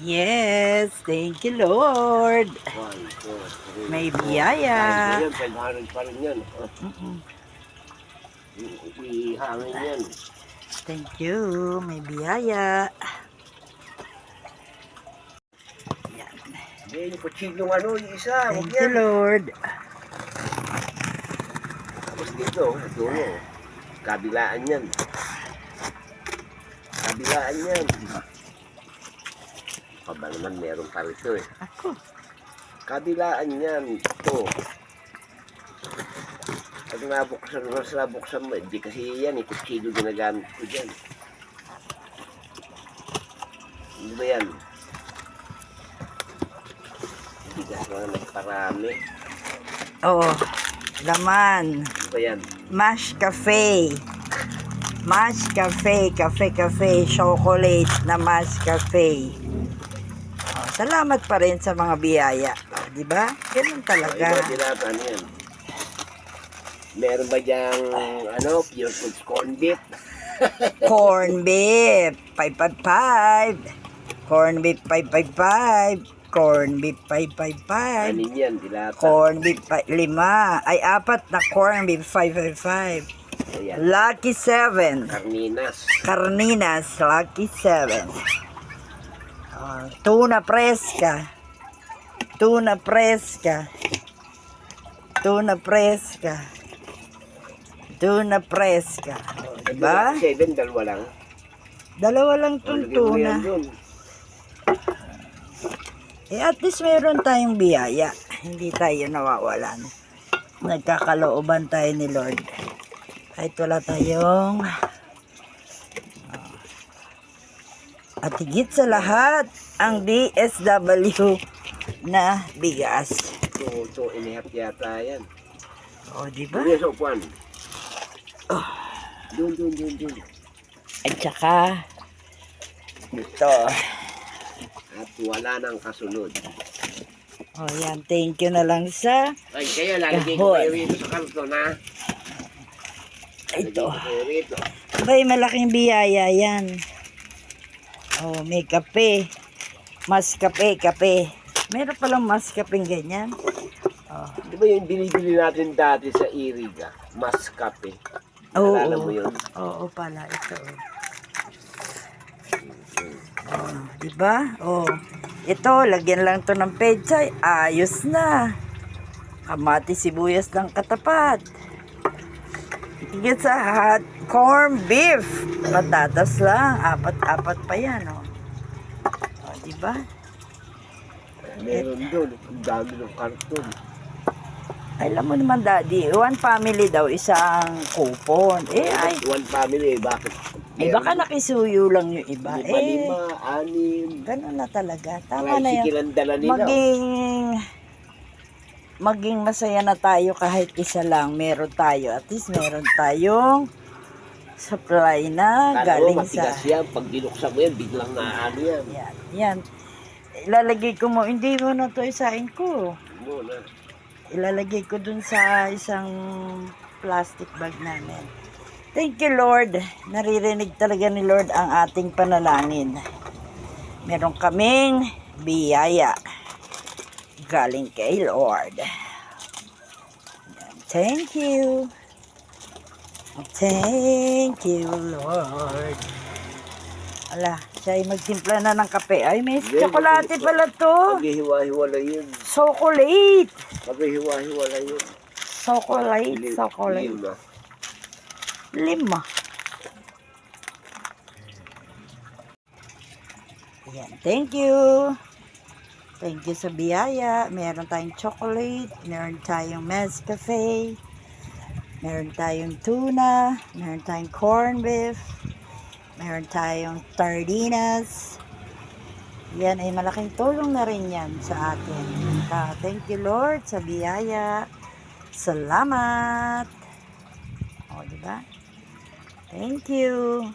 Yes, thank you, Lord. 1, 2, 3, May 4, biyaya. Kahit yan, 500 pa rin yan. Ihangin yan. Thank you, may biyaya. Yan. Hindi, yung kutsilong ano, yung isa. Huwag Thank you, yan. Lord. Tapos dito, dulo. Kabilaan yan. Kabilaan yan. Pa ba naman meron pa rito eh. Ako. Kabilaan yan. Ito. Pag nabuksan mo, hindi kasi yan, kutsilyo ginagamit ko dyan. Hindi ba yan? Bigas mga nagparami. Oo. Laman. Hindi ba yan? Mash cafe. Mash cafe. Cafe. Chocolate na mash cafe. Oh, salamat pa rin sa mga biyaya. Oh, di ba? Ganun talaga. Iba tinata, ano yan? Meron ba diyang, pure foods corn beef? Corn beef. 555. Corn beef 555. Corn beef 555. Anin yan, dilata. Corn beef 5, 5. Ay, 4 na corn beef 555. Ayan. Lucky 7. Carninas. Carninas, Lucky 7. Tuna fresca. Tuna fresca. Tuna fresca. Tuna fresca. Diba? 7, dalawa lang. Dalawa lang tong tuna. Eh, at least meron tayong biyaya. Hindi tayo nawawalan. Nagkakalooban tayo ni Lord. Kahit wala tayong at higit sa lahat, ang DSW na bigas. Ito, inihap yata yan. O, diba? Yes, upuan. Doon. At saka, ito. At wala nang kasunod. O, yan. Thank you na lang sa Ay, kayo, lalagay ko kahon. kayo rito sa karton, ha? Ito. Lalagay ko kayo rito. Abay, malaking biyaya yan. Oh, may kape. Mas kape. Meron palang mas kapeng ganyan. Oh. Di ba yung binibili natin dati sa Iriga? Maskape. Oo. Alala mo yun? Oo pala, ito. Oh, diba? Oh. Ito, lagyan lang to ng pechay. Ayos na. Kamati sibuyas ng katapat. Higit sa hot corn beef. Patatas lang. Apat pa yan, oh. Oh, diba? Meron doon. Ang dami ng karton. Alam mo naman, Daddy, one family daw, isang coupon. Ay, One family, bakit? baka nakisuyo lang yung iba. 5, 6. Ganun na talaga. Tama na yan. Tricycle ang dala nila. Maging masaya na tayo kahit isa lang. Meron tayo. At least meron tayong supply na galing sa... Matigas yan. Pag binuksan mo yan, biglang naano yan. Yan. Ilalagay ko mo. Hindi mo na to isain ko. Muna. Ilalagay ko dun sa isang plastic bag namin. Thank you, Lord. Naririnig talaga ni Lord ang ating panalangin. Meron kaming biyaya galing kay Lord. Thank you. Thank you, Lord. Ala, siya ay magtimpla na ng kape. Ay, may tsokolate pala to. Paghihiwa-hiwala yun. Chocolate. Paghihiwa-hiwala yun. Chocolate. 5. Ayan, thank you. Thank you sa biyaya. Meron tayong chocolate. Meron tayong Nescafe. Meron tayong tuna. Meron tayong corn beef. Meron tayong sardinas. Yan ay malaking tulong na rin yan sa atin. Thank you, Lord, sa biyaya. Salamat. O, diba? Thank you.